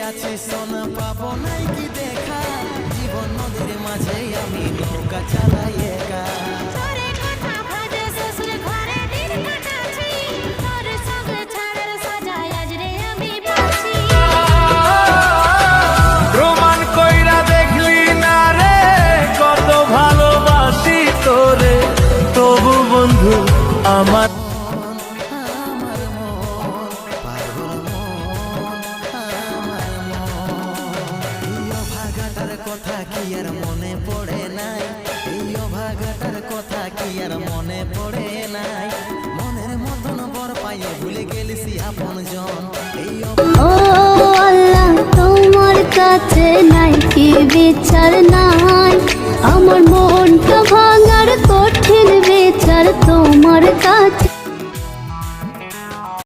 আছি সোনা পাবো নাই কি দেখা, জীবন নদীর মাঝে আমি নৌকা চালাই একা। প্রমাণ কইরা দেখলি না রে কত ভালোবাসি তোরে, তবু বন্ধু আমার কথা কি আর মনে পড়ে নাই, এই অভাগাটার কথা কি আর মনে পড়ে নাই, মনের মতন বর পাইয়ে ভুলে গেলিস আপন জন। ও আল্লাহ তোমার কাছে নাই কি বিচার নাই, আমার মনটা ভাঙার কঠিন বিচার তোমার কাছে।